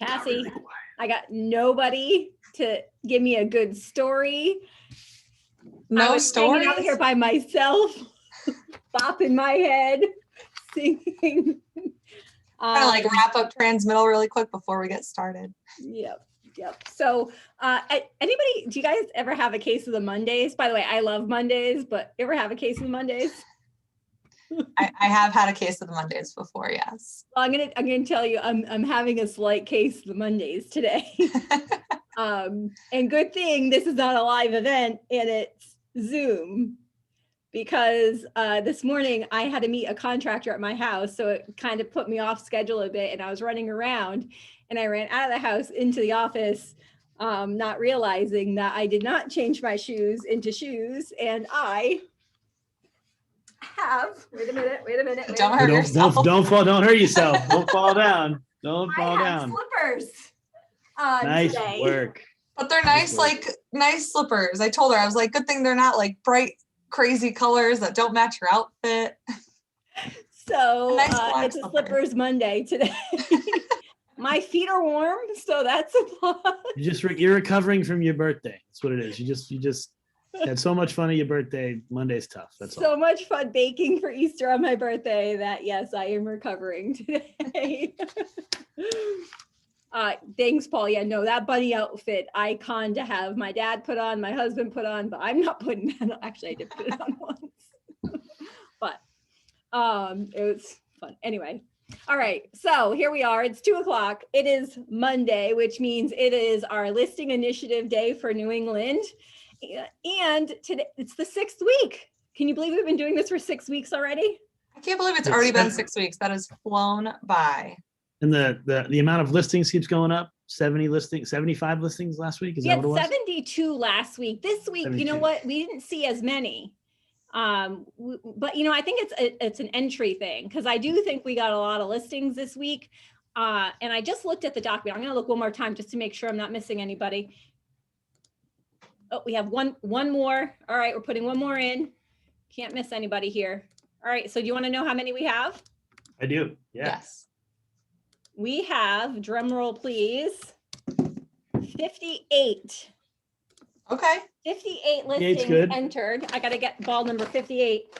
Cassie, I got nobody to give me a good story. No stories. Hanging out here by myself, bopping my head, singing. Kind of like wrap up Transmittal really quick before we get started. Yep. So anybody, do you guys ever have a case of the Mondays? By the way, I love Mondays, but you ever have a case of the Mondays? I have had a case of the Mondays before, yes. Well, I'm gonna tell you, I'm having a slight case of the Mondays today. And good thing this is not a live event and it's Zoom, because this morning I had to meet a contractor at my house, so it kind of put me off schedule a bit, and I was running around and I ran out of the house into the office, not realizing that I did not change my shoes into shoes, and I have, wait a minute. Don't hurt yourself. Don't hurt yourself. Don't fall down. Don't fall down. Slippers. Nice today. work. But they're nice, nice slippers. I told her, I was like, good thing they're not like bright, crazy colors that don't match your outfit. So it's a Slippers Monday today. My feet are warm, so that's a plus. You're recovering from your birthday. That's what it is. You just had so much fun at your birthday. Monday's tough. That's all. So much fun baking for Easter on my birthday that yes, I am recovering today. Thanks, Paul. Yeah, no, that bunny outfit, icon to have my dad put on, my husband put on, but I'm not putting that on. Actually, I did put it on once. But it was fun. Anyway. All right, so here we are. It's 2:00. It is Monday, which means it is our listing initiative day for New England. And today it's the 6th week. Can you believe we've been doing this for 6 weeks already? I can't believe it's already been 6 weeks. That has flown by. And the amount of listings keeps going up. 75 listings last week. Is that what it was? 72 last week. This week, 72. You know what? We didn't see as many. But you know, I think it's an entry thing, because I do think we got a lot of listings this week. And I just looked at the document. I'm going to look one more time just to make sure I'm not missing anybody. Oh, we have one more. All right, we're putting one more in. Can't miss anybody here. All right, so do you want to know how many we have? I do. Yeah. Yes. We have, drum roll please, 58. Okay. 58 listings entered. I got to get ball number 58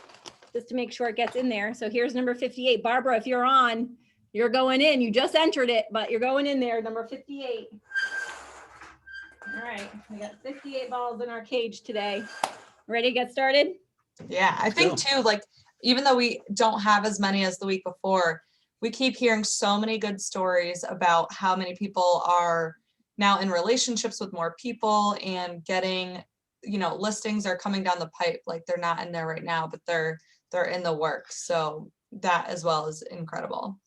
just to make sure it gets in there. So here's number 58. Barbara, if you're on, you're going in. You just entered it, but you're going in there, number 58. All right, we got 58 balls in our cage today. Ready to get started? Yeah, I think too, like, even though we don't have as many as the week before, we keep hearing so many good stories about how many people are now in relationships with more people and getting, you know, listings are coming down the pipe. Like, they're not in there right now, but they're in the works. So that as well is incredible.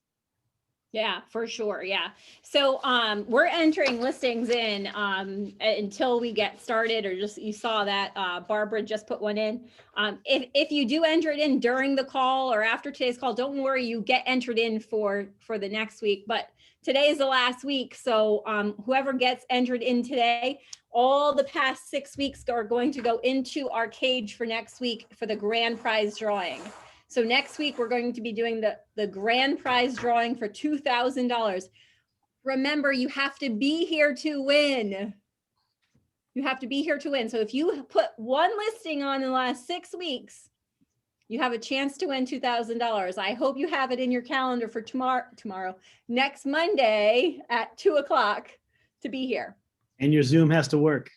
Yeah, for sure. Yeah. So we're entering listings in until we get started, or just, you saw that Barbara just put one in. If you do enter it in during the call or after today's call, don't worry, you get entered in for the next week. But today is the last week. So whoever gets entered in today, all the past 6 weeks are going to go into our cage for next week for the grand prize drawing. So next week, we're going to be doing the grand prize drawing for $2,000. Remember, you have to be here to win. You have to be here to win. So if you put one listing on in the last 6 weeks, you have a chance to win $2,000. I hope you have it in your calendar for tomorrow, next Monday at 2:00 to be here. And your Zoom has to work.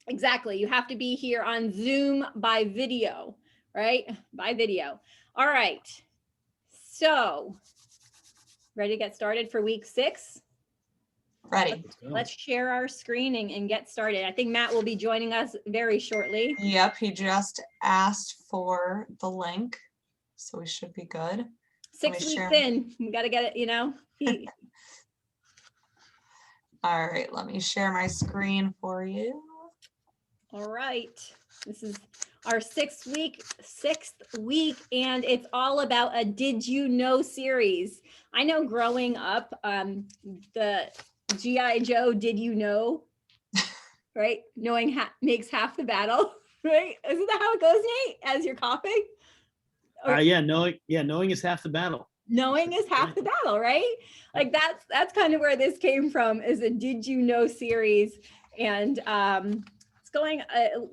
Exactly. You have to be here on Zoom by video. Right? By video. All right. So ready to get started for week 6? Ready. Let's share our screening and get started. I think Matt will be joining us very shortly. Yep. He just asked for the link, so we should be good. 6 weeks in, we got to get it, you know. All right. Let me share my screen for you. All right. This is our 6th week, and it's all about a Did You Know series. I know growing up, the G.I. Joe, Did You Know, right? Knowing makes half the battle, right? Isn't that how it goes, Nate, as you're coughing? Knowing is half the battle. knowing is half the battle, right? Like that's kind of where this came from, is a Did You Know series. And it's going,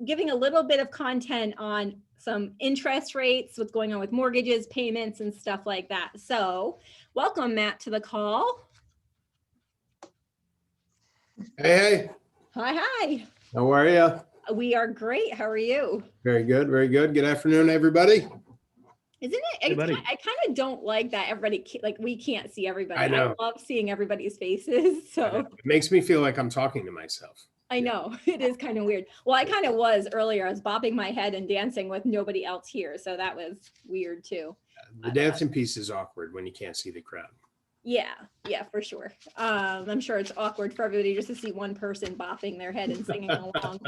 giving a little bit of content on some interest rates, what's going on with mortgages, payments, and stuff like that. So welcome, Matt, to the call. Hey, Hi, hi. how are you? We are great. How are you? Very good, very good. Good afternoon, everybody. Isn't it? Hey, buddy. I kind of don't like that everybody, like we can't see everybody. I know. I love seeing everybody's faces. So It makes me feel like I'm talking to myself. I know it is kind of weird. Well, I kind of was earlier. I was bobbing my head and dancing with nobody else here. So that was weird too. The dancing piece is awkward when you can't see the crowd. Yeah, for sure. I'm sure it's awkward for everybody just to see one person bopping their head and singing along,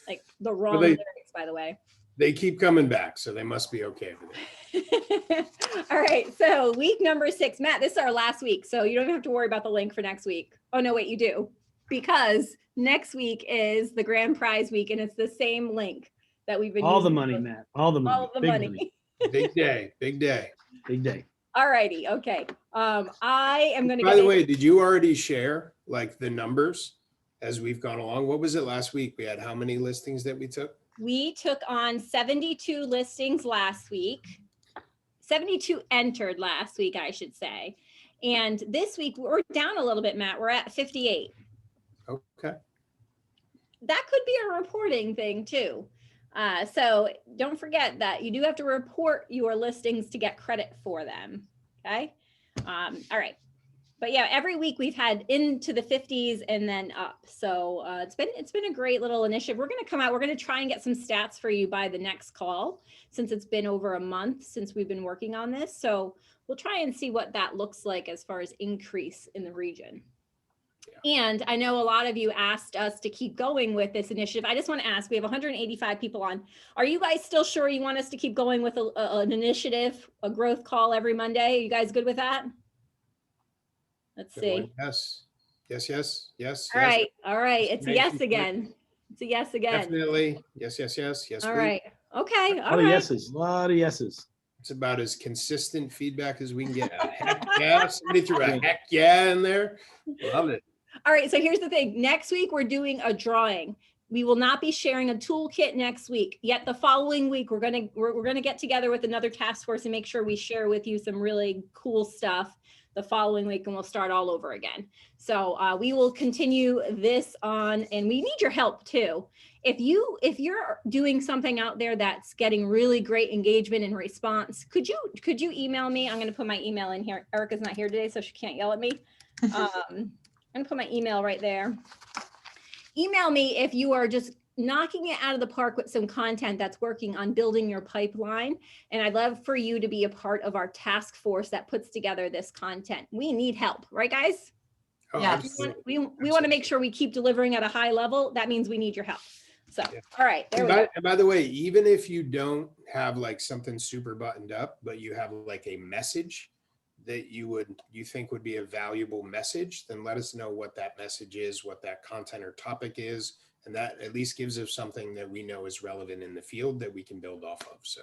like the wrong lyrics, by the way. They keep coming back, so they must be okay with it. All right, so week number 6. Matt, this is our last week, so you don't even have to worry about the link for next week. Oh, no, wait, you do. Because next week is the grand prize week, and it's the same link that we've been All the using money, for- Matt. All the money. All the Big money. Big day, big day. Big day. All righty, okay. I am going to By the way, did you already share like the numbers as we've gone along? What was it last week? We had how many listings that we took? We took on 72 listings last week. 72 entered last week, I should say. And this week we're down a little bit, Matt. We're at 58. Okay. That could be a reporting thing too. So don't forget that you do have to report your listings to get credit for them. Okay. All right. But yeah, every week we've had into the 50s and then up. So it's been a great little initiative. We're going to come out. We're going to try and get some stats for you by the next call, since it's been over a month since we've been working on this. So we'll try and see what that looks like as far as increase in the region. And I know a lot of you asked us to keep going with this initiative. I just want to ask, we have 185 people on. Are you guys still sure you want us to keep going with an initiative, a growth call every Monday? Are you guys good with that? Let's see. Yes, yes, yes, yes. All yes. right. All right. It's a Thank yes you. again. It's a yes again. Definitely. Yes, yes, yes, yes. All please. right. Okay. A All lot of right. yeses. A lot of yeses. It's about as consistent feedback as we can get. A heck yeah. Somebody threw a heck yeah in there. Love it. All right. So here's the thing. Next week, we're doing a drawing. We will not be sharing a toolkit next week. Yet the following week, we're gonna get together with another task force and make sure we share with you some really cool stuff the following week, and we'll start all over again. So we will continue this on, and we need your help too. If you're doing something out there that's getting really great engagement and response, could you email me? I'm going to put my email in here. Erica's not here today, so she can't yell at me. I'm going to put my email right there. Email me if you are just knocking it out of the park with some content that's working on building your pipeline. And I'd love for you to be a part of our task force that puts together this content. We need help, right, guys? Oh, Yes. absolutely. We want to make sure we keep delivering at a high level. That means we need your help. So, Yeah. all right, there And we go. by the way, even if you don't have like something super buttoned up, but you have like a message that you think would be a valuable message, then let us know what that message is, what that content or topic is. And that at least gives us something that we know is relevant in the field that we can build off of. So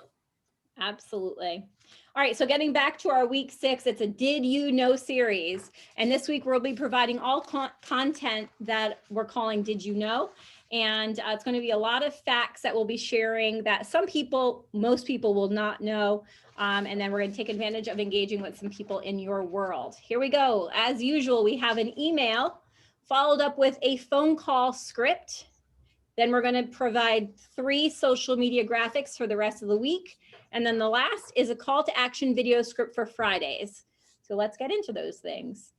Absolutely. All right, so getting back to our week 6, it's a Did You Know series. And this week we'll be providing all content that we're calling Did You Know? And it's going to be a lot of facts that we'll be sharing that most people will not know. And then we're going to take advantage of engaging with some people in your world. Here we go. As usual, we have an email followed up with a phone call script. Then we're going to provide 3 social media graphics for the rest of the week. And then the last is a call to action video script for Fridays. So let's get into those things.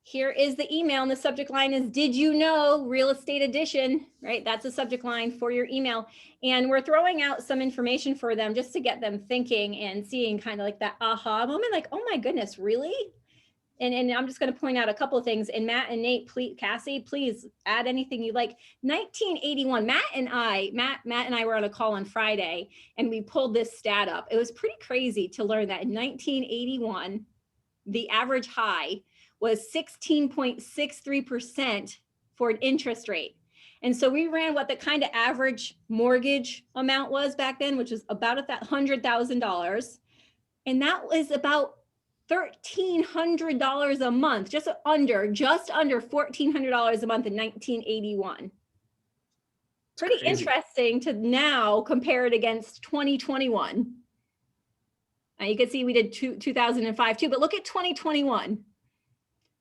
Here is the email, and the subject line is Did You Know Real Estate Edition, right? That's the subject line for your email. And we're throwing out some information for them just to get them thinking and seeing kind of like that aha moment, like, oh my goodness, really? And I'm just going to point out a couple of things. And Matt and Nate, please, Cassie, please add anything you like. 1981, Matt and I were on a call on Friday, and we pulled this stat up. It was pretty crazy to learn that in 1981, the average high was 16.63% for an interest rate. And so we ran what the kind of average mortgage amount was back then, which was about $100,000. And that was about $1,300 a month, just under $1,400 a month in 1981. Pretty crazy. interesting to now compare it against 2021. Now you can see we did 2005 too, but look at 2021.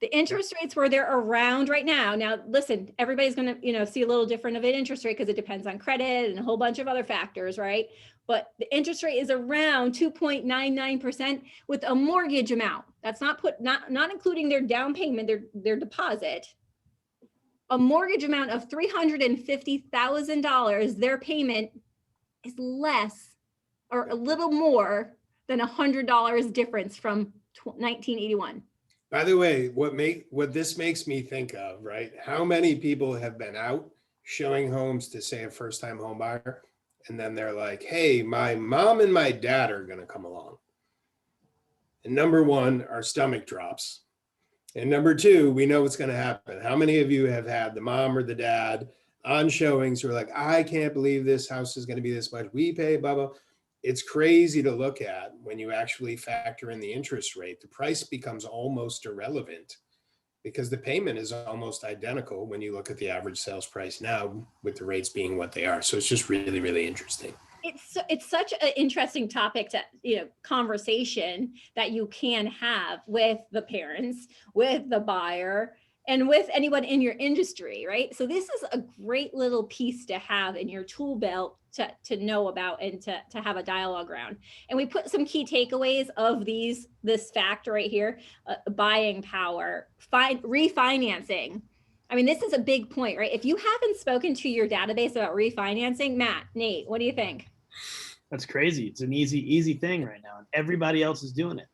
The interest rates where they're around right now. Now, listen, everybody's going to, see a little different of an interest rate because it depends on credit and a whole bunch of other factors, right? But the interest rate is around 2.99% with a mortgage amount. That's not including their down payment, their deposit. A mortgage amount of $350,000, their payment is less or a little more than $100 difference from 1981. By the way, what this makes me think of, right? How many people have been out showing homes to, say, a first-time home buyer, and then they're like, hey, my mom and my dad are going to come along. And number one, our stomach drops. And number two, we know what's going to happen. How many of you have had the mom or the dad on showings who are like, I can't believe this house is going to be this much. We pay, blah, blah. It's crazy to look at when you actually factor in the interest rate. The price becomes almost irrelevant because the payment is almost identical when you look at the average sales price now with the rates being what they are. So it's just really, really interesting. It's such an interesting topic to, conversation that you can have with the parents, with the buyer, and with anyone in your industry, right? So this is a great little piece to have in your tool belt to know about and to have a dialogue around. And we put some key takeaways of this fact right here: buying power, refinancing. I mean, this is a big point, right? If you haven't spoken to your database about refinancing, Matt, Nate, what do you think? That's crazy. It's an easy thing right now, and everybody else is doing it.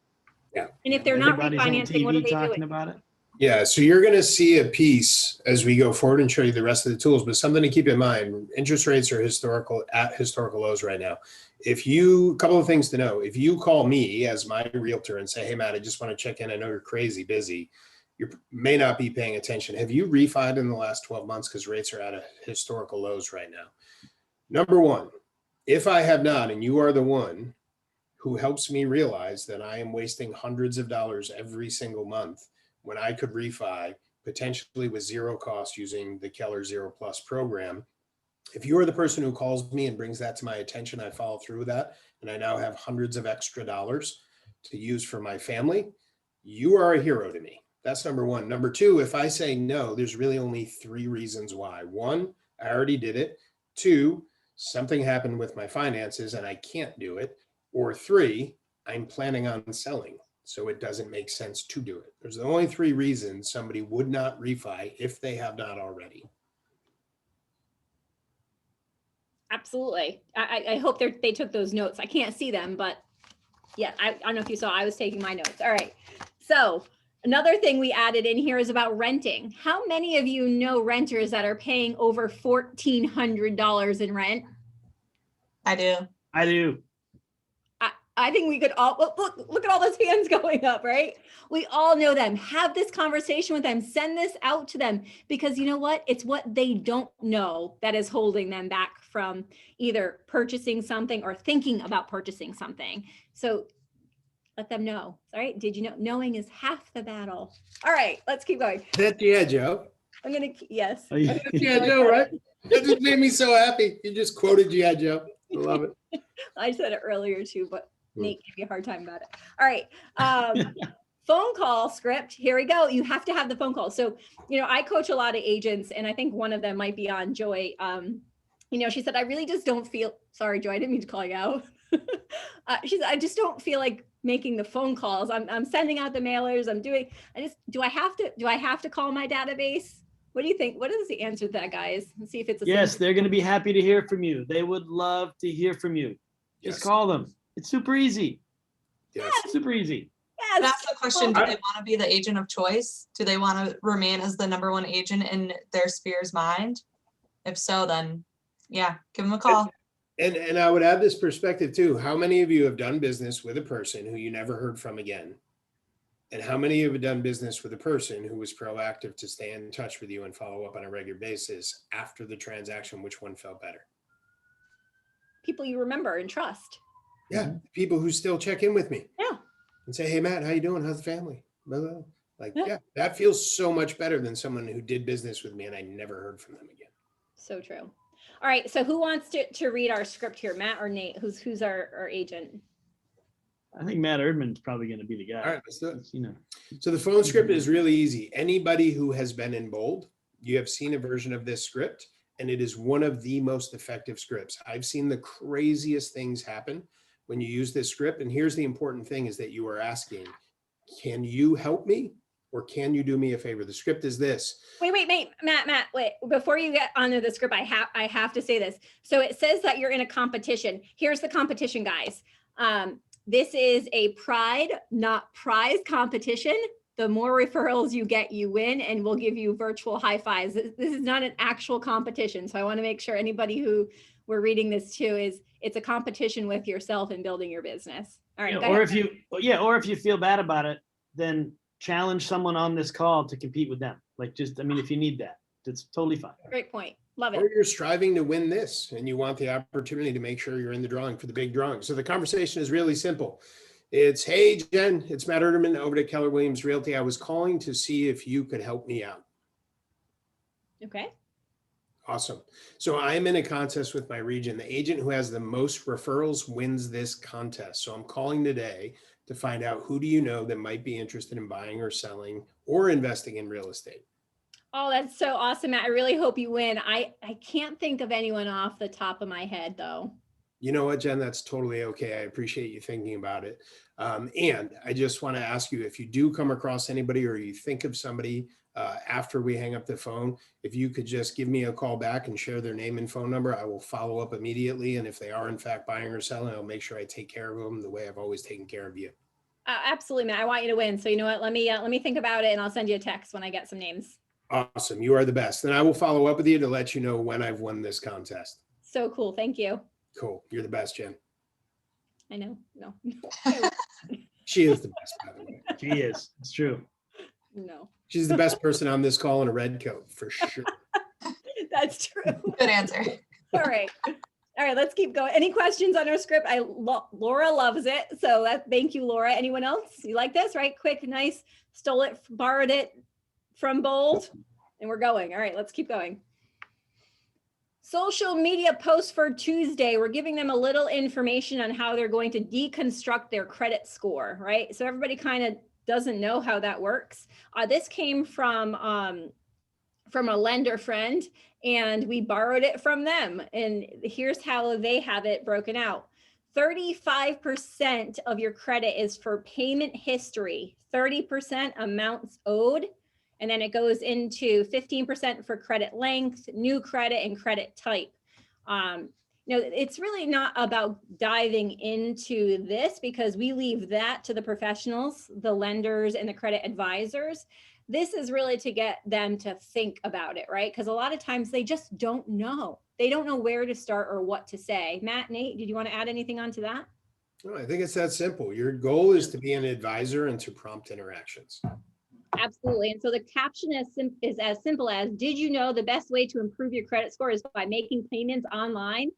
Yeah. And if they're not Everybody's on refinancing, what are TV they talking doing? about it. Yeah, so you're going to see a piece as we go forward and show you the rest of the tools, but something to keep in mind, interest rates are at historical lows right now. A couple of things to know. If you call me as my realtor and say, hey, Matt, I just want to check in. I know you're crazy busy. You may not be paying attention. Have you refied in the last 12 months? Because rates are at a historical lows right now. Number one, if I have not, and you are the one who helps me realize that I am wasting hundreds of dollars every single month when I could refi potentially with zero cost using the Keller Zero Plus program. If you are the person who calls me and brings that to my attention, I follow through with that, and I now have hundreds of extra dollars to use for my family, you are a hero to me. That's number one. Number two, if I say no, there's really only three reasons why. One, I already did it. Two, something happened with my finances and I can't do it. Or three, I'm planning on selling, so it doesn't make sense to do it. There's the only three reasons somebody would not refi if they have not already. Absolutely. I hope they took those notes. I can't see them, but yeah, I don't know if you saw, I was taking my notes. All right. So another thing we added in here is about renting. How many of you know renters that are paying over $1,400 in rent? I do. I do. I think we could all look at all those hands going up, right? We all know them. Have this conversation with them. Send this out to them, because you know what? It's what they don't know that is holding them back from either purchasing something or thinking about purchasing something. So let them know. All right. Did you know knowing is half the battle? All right, let's keep going. That G.I. Joe. Yes. Oh, yeah. G.I. Joe, right? That just made me so happy. You just quoted G.I. Joe. I love it. I said it earlier too, but Nate gave you a hard time about it. All right. Phone call script. Here we go. You have to have the phone call. So, I coach a lot of agents, and I think one of them might be on Joy. She said, I really just don't feel, sorry, Joy, I didn't mean to call you out. She said, I just don't feel like making the phone calls. I'm sending out the mailers. Do I have to call my database? What do you think? What is the answer to that, guys? Let's see if it's Yes, they're going to be happy to hear from you. They would love to hear from you. Just Yes. call them. It's super easy. Yes. Super easy. Can I Yes. ask the question, do they want to be the agent of choice? Do they want to remain as the number one agent in their sphere's mind? If so, then yeah, give them a call. And I would add this perspective too. How many of you have done business with a person who you never heard from again? And how many of you have done business with a person who was proactive to stay in touch with you and follow up on a regular basis after the transaction? Which one felt better? People you remember and trust. Yeah, people who still check in with me. Yeah. And say, hey, Matt, how you doing? How's the family? Blah, blah. Like, Yeah. yeah, that feels so much better than someone who did business with me and I never heard from them again. So true. All right. So who wants to read our script here, Matt or Nate? Who's our agent? I think Matt Erdman's probably going to be the guy. All right, let's do it. You know, So the phone script is really easy. Anybody who has been in bold, you have seen a version of this script, and it is one of the most effective scripts. I've seen the craziest things happen when you use this script. And here's the important thing is that you are asking, can you help me? Or can you do me a favor? The script is this. Wait, Matt, wait, before you get onto the script, I have to say this. So it says that you're in a competition. Here's the competition, guys. This is a pride, not prize competition. The more referrals you get, you win, and we'll give you virtual high fives. This is not an actual competition. So I want to make sure anybody who we're reading this to is it's a competition with yourself and building your business. All right. Yeah, go or ahead. or if you feel bad about it, then challenge someone on this call to compete with them. Like just, I mean, if you need that, it's totally fine. Great point. Love it. Or you're striving to win this and you want the opportunity to make sure you're in the drawing for the big drawing. So the conversation is really simple. It's, hey, Jen, it's Matt Erdman over to Keller Williams Realty. I was calling to see if you could help me out. Okay. Awesome. So I'm in a contest with my region. The agent who has the most referrals wins this contest. So I'm calling today to find out who do you know that might be interested in buying or selling or investing in real estate. Oh, that's so awesome, Matt. I really hope you win. I can't think of anyone off the top of my head, though. You know what, Jen, that's totally okay. I appreciate you thinking about it. And I just want to ask you, if you do come across anybody or you think of somebody after we hang up the phone, if you could just give me a call back and share their name and phone number, I will follow up immediately. And if they are in fact buying or selling, I'll make sure I take care of them the way I've always taken care of you. Absolutely, Matt. I want you to win. So you know what? Let me think about it, and I'll send you a text when I get some names. Awesome. You are the best. And I will follow up with you to let you know when I've won this contest. So cool. Thank you. Cool. You're the best, Jen. I know. No. She is the best, by the way. She is. It's true. No. She's the best person on this call in a red coat, for sure. That's true. Good answer. All right. All right, let's keep going. Any questions on our script? Laura loves it. So thank you, Laura. Anyone else? You like this, right? Quick, nice, stole it, borrowed it from Bold, and we're going. All right, let's keep going. Social media posts for Tuesday. We're giving them a little information on how they're going to deconstruct their credit score, right? So everybody kind of doesn't know how that works. This came from a lender friend, and we borrowed it from them. And here's how they have it broken out. 35% of your credit is for payment history, 30% amounts owed, and then it goes into 15% for credit length, new credit, and credit type. It's really not about diving into this because we leave that to the professionals, the lenders, and the credit advisors. This is really to get them to think about it, right? Because a lot of times they just don't know. They don't know where to start or what to say. Matt, Nate, did you want to add anything onto that? No, I think it's that simple. Your goal is to be an advisor and to prompt interactions. Absolutely. And so the caption is as simple as, did you know the best way to improve your credit score is by making payments online?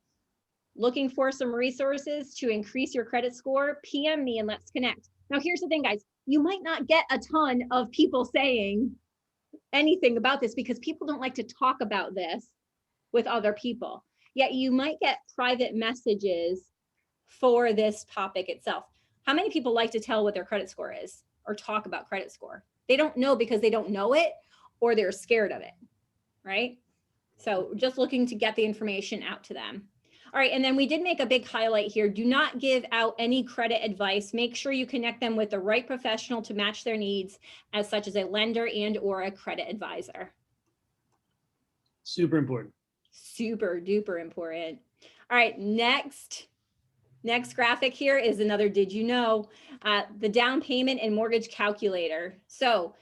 Looking for some resources to increase your credit score? PM me and let's connect. Now, here's the thing, guys. You might not get a ton of people saying anything about this because people don't like to talk about this with other people. Yet you might get private messages for this topic itself. How many people like to tell what their credit score is or talk about credit score? They don't know because they don't know it or they're scared of it, right? So just looking to get the information out to them. All right, and then we did make a big highlight here. Do not give out any credit advice. Make sure you connect them with the right professional to match their needs, as such as a lender and or a credit advisor. Super important. Super duper important. All right, next graphic here is another did you know, the down payment and mortgage calculator. So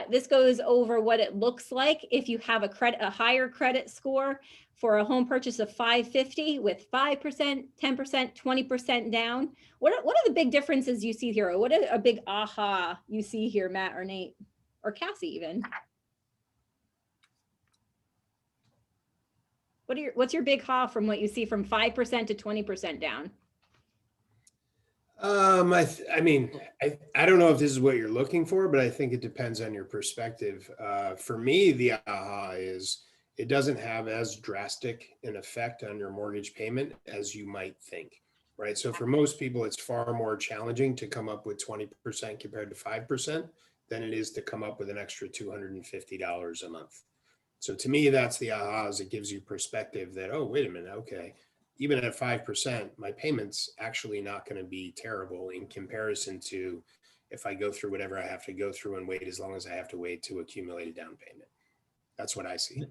this goes over what it looks like if you have a higher credit score for a home purchase of 550 with 5%, 10%, 20% down. What are the big differences you see here? Or what are a big aha you see here, Matt or Nate or Cassie even? What's your big aha from what you see from 5% to 20% down? I mean, I don't know if this is what you're looking for, but I think it depends on your perspective. For me, the aha is it doesn't have as drastic an effect on your mortgage payment as you might think, right? So for most people, it's far more challenging to come up with 20% compared to 5% than it is to come up with an extra $250 a month. So to me, that's the aha, is it gives you perspective that, oh, wait a minute, okay, even at 5%, my payment's actually not going to be terrible in comparison to if I go through whatever I have to go through and wait as long as I have to wait to accumulate a down payment. That's what I see.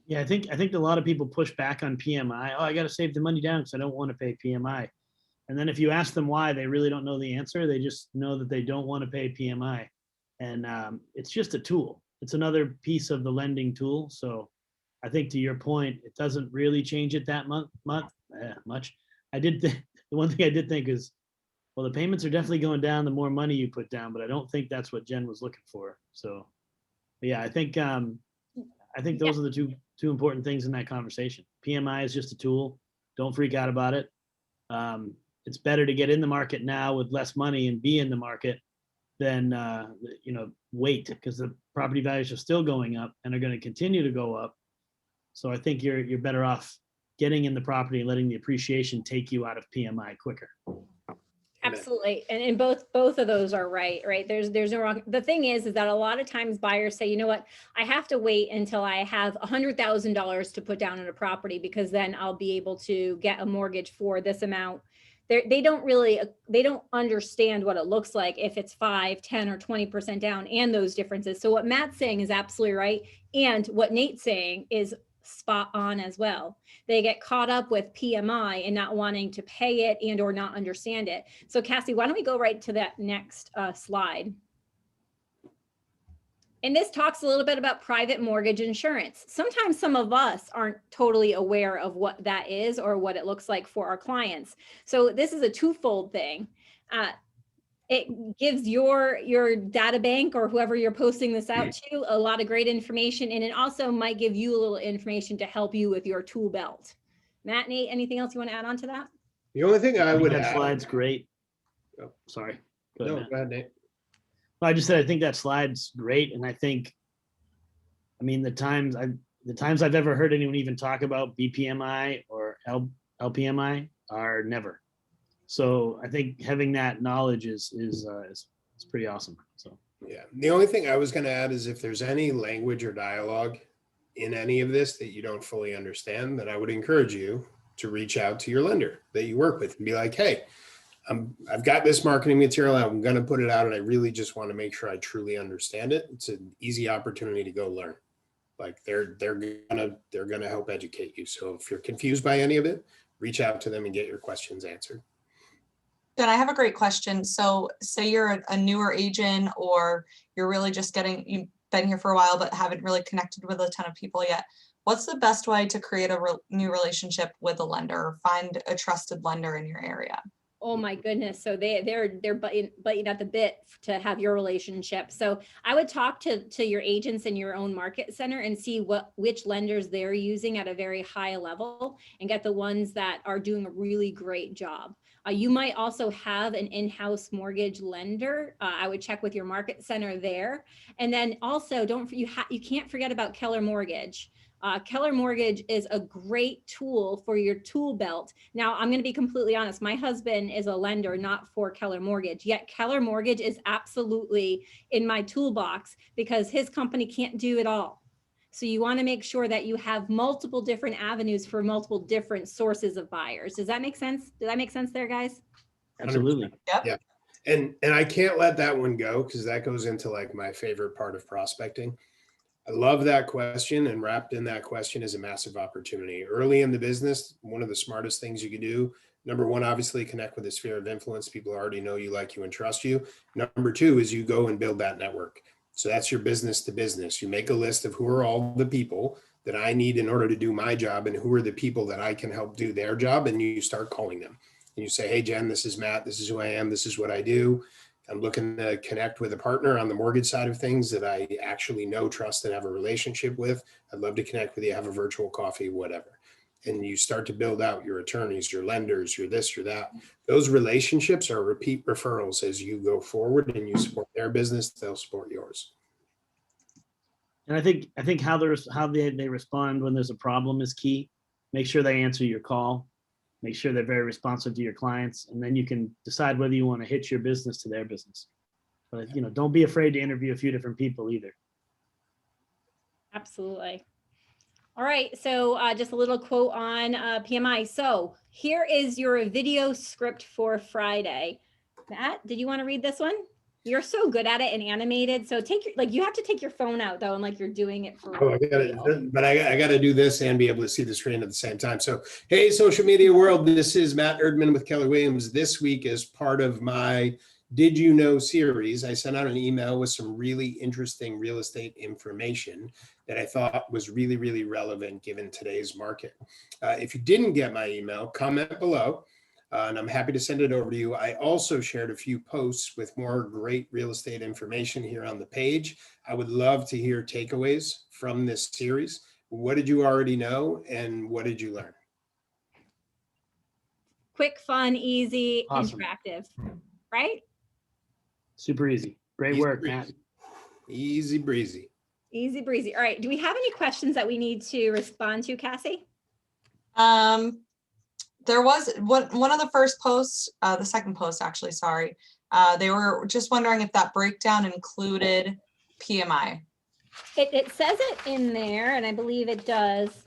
Yeah, I think a lot of people push back on PMI. Oh, I got to save the money down because I don't want to pay PMI. And then if you ask them why, they really don't know the answer. They just know that they don't want to pay PMI. And it's just a tool. It's another piece of the lending tool. So I think to your point, it doesn't really change it that much. The one thing I did think is, well, the payments are definitely going down the more money you put down, but I don't think that's what Jen was looking for. So, but yeah, I think those are the two important things in that conversation. PMI is just a tool. Don't freak out about it. It's better to get in the market now with less money and be in the market than wait, because the property values are still going up and are going to continue to go up. So I think you're better off getting in the property and letting the appreciation take you out of PMI quicker. Absolutely. And both of those are right? There's no wrong. The thing is that a lot of times buyers say, you know what, I have to wait until I have $100,000 to put down on a property because then I'll be able to get a mortgage for this amount. They don't understand what it looks like if it's 5, 10, or 20% down and those differences. So what Matt's saying is absolutely right. And what Nate's saying is spot on as well. They get caught up with PMI and not wanting to pay it and or not understand it. So Cassie, why don't we go right to that next slide? And this talks a little bit about private mortgage insurance. Sometimes some of us aren't totally aware of what that is or what it looks like for our clients. So this is a twofold thing. It gives your data bank or whoever you're posting this out to a lot of great information. And it also might give you a little information to help you with your tool belt. Matt, Nate, anything else you want to add on to that? The only thing I would that add. slide's great. Oh. Sorry. No, go ahead, Nate. I just said I think that slide's great, and I think, I mean, the times I've ever heard anyone even talk about BPMI or LPMI are never. So I think having that knowledge is pretty awesome. So yeah, the only thing I was going to add is if there's any language or dialogue in any of this that you don't fully understand, then I would encourage you to reach out to your lender that you work with and be like, hey, I've got this marketing material. I'm going to put it out, and I really just want to make sure I truly understand it. It's an easy opportunity to go learn. Like they're gonna help educate you. So if you're confused by any of it, reach out to them and get your questions answered. Jen, I have a great question. So say you're a newer agent, or you're really just you've been here for a while but haven't really connected with a ton of people yet. What's the best way to create a new relationship with a lender or find a trusted lender in your area? Oh my goodness. So they're biting at the bit to have your relationship. So I would talk to your agents in your own market center and see which lenders they're using at a very high level and get the ones that are doing a really great job. You might also have an in-house mortgage lender. I would check with your market center there. And then also you can't forget about Keller Mortgage. Keller Mortgage is a great tool for your tool belt. Now, I'm going to be completely honest. My husband is a lender, not for Keller Mortgage, yet Keller Mortgage is absolutely in my toolbox because his company can't do it all. So you want to make sure that you have multiple different avenues for multiple different sources of buyers. Does that make sense? Did that make sense there, guys? absolutely. Yep. Yeah. And I can't let that one go because that goes into like my favorite part of prospecting. I love that question, and wrapped in that question is a massive opportunity. Early in the business, one of the smartest things you can do, number one, obviously connect with the sphere of influence. People already know you, like you, and trust you. Number two is you go and build that network. So that's your business to business. You make a list of who are all the people that I need in order to do my job and who are the people that I can help do their job. And you start calling them. And you say, hey, Jen, this is Matt. This is who I am. This is what I do. I'm looking to connect with a partner on the mortgage side of things that I actually know, trust, and have a relationship with. I'd love to connect with you, have a virtual coffee, whatever. and you start to build out your attorneys, your lenders, your this, your that, those relationships are repeat referrals as you go forward and you support their business, they'll support yours. And I think how they respond when there's a problem is key. Make sure they answer your call. Make sure they're very responsive to your clients, and then you can decide whether you want to hitch your business to their business. But don't be afraid to interview a few different people either. Absolutely. All right, so just a little quote on PMI. So here is your video script for Friday. Matt, did you want to read this one? You're so good at it and animated. So you have to take your phone out though, and like you're doing it for Oh, I real. gotta do this and be able to see the screen at the same time. So, hey, social media world, this is Matt Erdman with Keller Williams. This week, as part of my Did You Know series, I sent out an email with some really interesting real estate information that I thought was really, really relevant given today's market. If you didn't get my email, comment below. And I'm happy to send it over to you. I also shared a few posts with more great real estate information here on the page. I would love to hear takeaways from this series. What did you already know and what did you learn? Quick, fun, easy, Awesome. interactive, right? Super easy. Great Easy work, breezy. Matt. Easy breezy. Easy breezy. All right, do we have any questions that we need to respond to, Cassie? There was one of the first posts, the second post actually, sorry. They were just wondering if that breakdown included PMI. It says it in there, and I believe it does.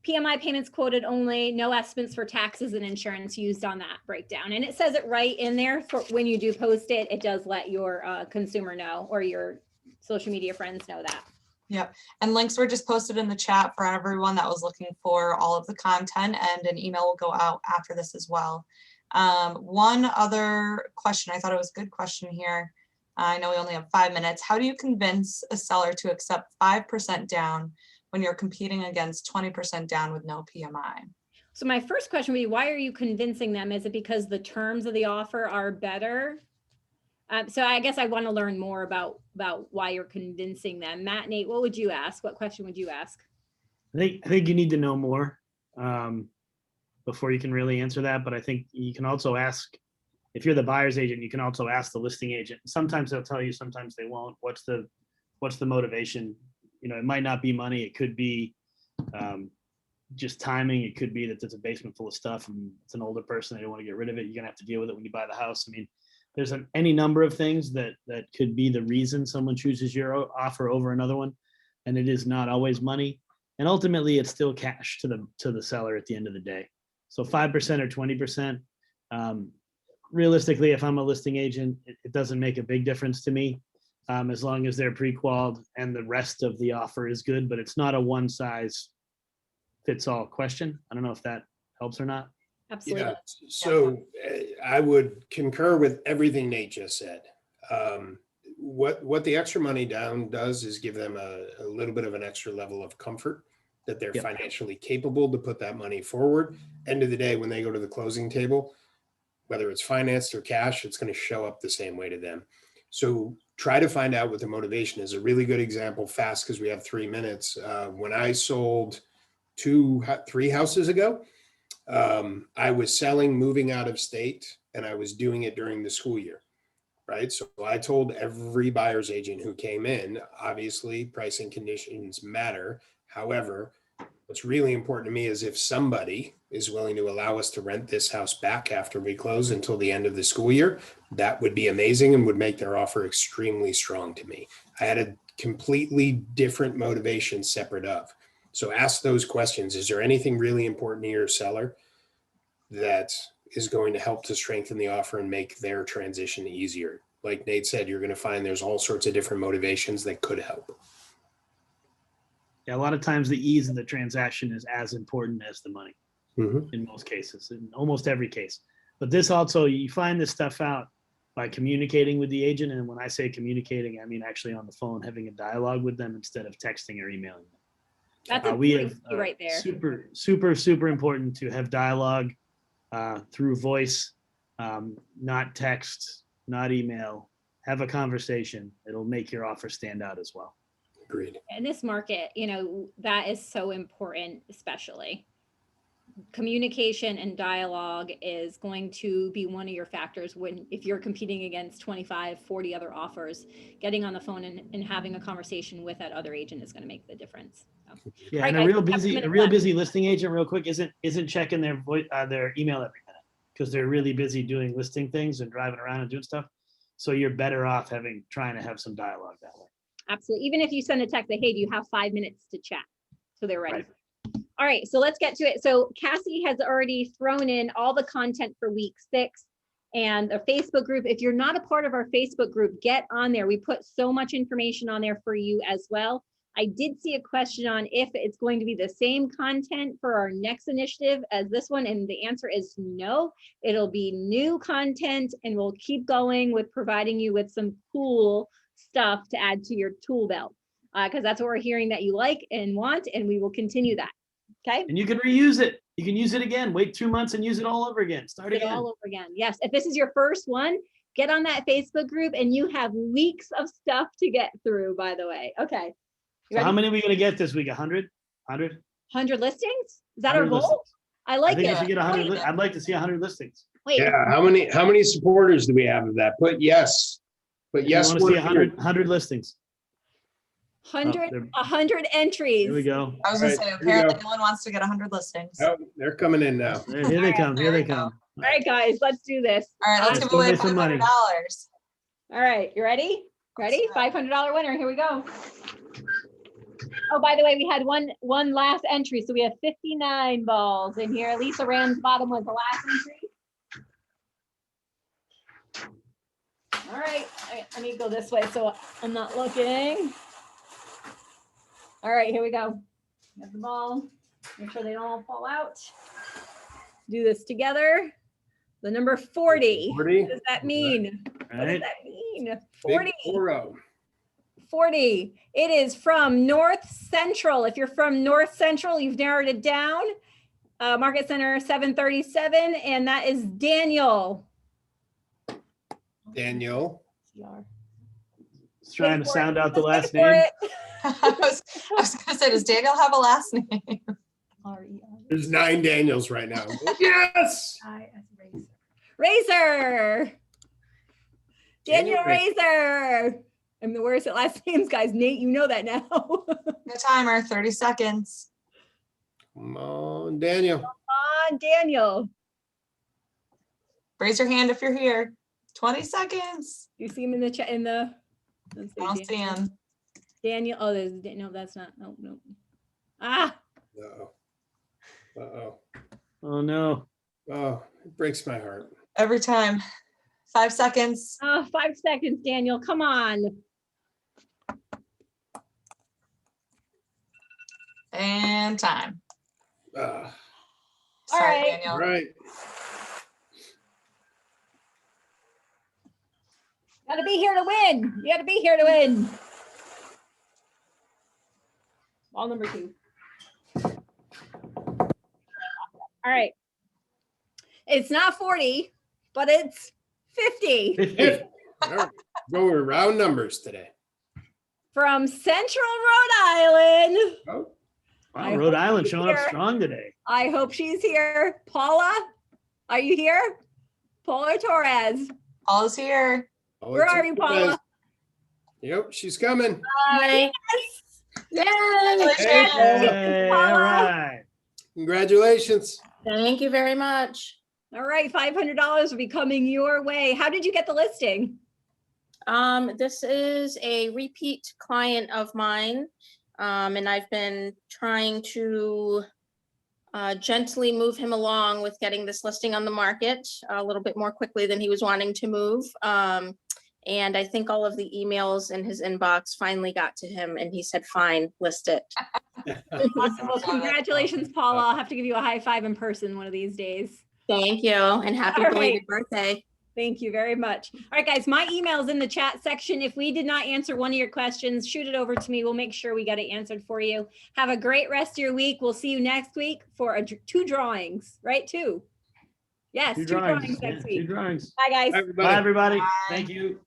PMI payments quoted only, no estimates for taxes and insurance used on that breakdown. And it says it right in there for when you do post it, it does let your consumer know, or your social media friends know that. Yep. And links were just posted in the chat for everyone that was looking for all of the content, and an email will go out after this as well. One other question, I thought it was a good question here. I know we only have 5 minutes. How do you convince a seller to accept 5% down when you're competing against 20% down with no PMI? So my first question would be, why are you convincing them? Is it because the terms of the offer are better? So I guess I want to learn more about why you're convincing them. Matt, Nate, what would you ask? What question would you ask? I think you need to know more before you can really answer that. But I think you can also ask, if you're the buyer's agent, you can also ask the listing agent. Sometimes they'll tell you, sometimes they won't. What's the motivation? It might not be money. It could be just timing. It could be that there's a basement full of stuff and it's an older person. They don't want to get rid of it. You're gonna have to deal with it when you buy the house. I mean, there's any number of things that could be the reason someone chooses your offer over another one, and it is not always money. And ultimately, it's still cash to the seller at the end of the day. So 5% or 20%. Realistically, if I'm a listing agent, it doesn't make a big difference to me, as long as they're pre-qualified and the rest of the offer is good. But it's not a one size fits all question. I don't know if that helps or not. Absolutely. Yeah. So I would concur with everything Nate just said. What the extra money down does is give them a little bit of an extra level of comfort that they're Yep. financially capable to put that money forward. End of the day, when they go to the closing table, whether it's financed or cash, it's going to show up the same way to them. So try to find out what the motivation is. A really good example, fast, because we have 3 minutes. When I sold 3 houses ago, I was selling, moving out of state, and I was doing it during the school year, right? So I told every buyer's agent who came in, obviously pricing conditions matter. However, what's really important to me is if somebody is willing to allow us to rent this house back after we close until the end of the school year, that would be amazing and would make their offer extremely strong to me. I had a completely different motivation separate of. So ask those questions. Is there anything really important to your seller that is going to help to strengthen the offer and make their transition easier? Like Nate said, you're going to find there's all sorts of different motivations that could help. Yeah, a lot of times the ease of the transaction is as important as the money Mm-hmm. in most cases, in almost every case. But this also, you find this stuff out by communicating with the agent. And when I say communicating, I mean actually on the phone, having a dialogue with them instead of texting or emailing them. That's a We great have key right there. super important to have dialogue through voice, not text, not email. Have a conversation. It'll make your offer stand out as well. Agreed. In this market, that is so important, especially. communication and dialogue is going to be one of your factors if you're competing against 25, 40 other offers, getting on the phone and having a conversation with that other agent is going to make the difference. So, Yeah, All and right, a guys, real we have a busy, minute a real left. busy listing agent, real quick, isn't checking their their email every minute because they're really busy doing listing things and driving around and doing stuff. So you're better off trying to have some dialogue that way. Absolutely. Even if you send a text, say, hey, do you have 5 minutes to chat? So they're ready. Right. All right, so let's get to it. So Cassie has already thrown in all the content for week 6 and a Facebook group. If you're not a part of our Facebook group, get on there. We put so much information on there for you as well. I did see a question on if it's going to be the same content for our next initiative as this one, and the answer is no. It'll be new content, and we'll keep going with providing you with some cool stuff to add to your tool belt, because that's what we're hearing that you like and want, and we will continue that. Okay. And you can reuse it. You can use it again. Wait 2 months and use it all over again. Start It again. all over again. Yes. If this is your first one, get on that Facebook group, and you have weeks of stuff to get through, by the way. Okay. You So how ready? many are we gonna get this week? 100? 100? 100 listings? Is that our 100 goal? listings. I I like think it. we should get 100. Wait, I'd like to see 100 listings. wait, Yeah, how many supporters do we have of that? Put yes. Put You yes. want to see we're here. 100 listings. 100, there- 100 entries. Here we go. I was gonna Alright, say, here we apparently go. no one wants to get 100 listings. Oh, they're coming in now. Here they come. Here they come. All right, guys, let's do this. All right, let's Let's give go away make some money. $500. All right, you ready? Ready? $500 winner. Here we go. Oh, by the way, we had one last entry, so we have 59 balls in here. Lisa Rand's bottom was the last entry. All right, I need to go this way so I'm not looking. All right, here we go. Get the ball. Make sure they don't all fall out. Do this together. The number 40. 40. What does that mean? What does Right? that mean? Big 40. 4-0. 40. It is from North Central. If you're from North Central, you've narrowed it down. Market Center 737, and that is Daniel. Daniel. Just trying to sound out the last Let's wait name. for it. I was gonna say, does Daniel have a last name? There's 9 Daniels right now. Yes. Razor. Daniel Daniel Razor. I'm the worst at last names, guys. Nate, you know that now. The timer, 30 seconds. Come on, Daniel. Come on, Daniel. Raise your hand if you're here. 20 seconds. You see him in the chat let's I don't see, see Daniel. him. Daniel. Oh, no, that's not. No. Ah, Uh-oh. Uh-oh. Oh no. Oh, it breaks my heart. Every time. 5 seconds. 5 seconds, Daniel. Come on. And time. All Sorry, right. Daniel. right. Gotta be here to win. You gotta be here to win. Ball number 2. All right. It's not 40, but it's 50 50. All right. Go with round numbers today. from Central Rhode Island. Oh, Wow, Rhode Island showing up Here. strong today. I hope she's here. Paula, are you here? Paula Torres. Paula's here. oh, Where it's are you, okay. Paula? Yep, she's coming. Hi. Yay! Hey, all Paula. right. Congratulations. Thank you very much. All right, $500 will be coming your way. How did you get the listing? This is a repeat client of mine, and I've been trying to gently move him along with getting this listing on the market a little bit more quickly than he was wanting to move. And I think all of the emails in his inbox finally got to him, and he said, "Fine, list it." Awesome. Well, congratulations, Paula. I'll have to give you a high five in person one of these days. Thank you, and happy All belated right. birthday. Thank you very much. All right, guys, my email's in the chat section. If we did not answer one of your questions, shoot it over to me. We'll make sure we got it answered for you. Have a great rest of your week. We'll see you next week for 2 drawings, right? 2. Yes, 2 drawings Yeah, next 2 week. drawings. Bye, guys. Everybody. Bye, everybody. Bye. Thank you.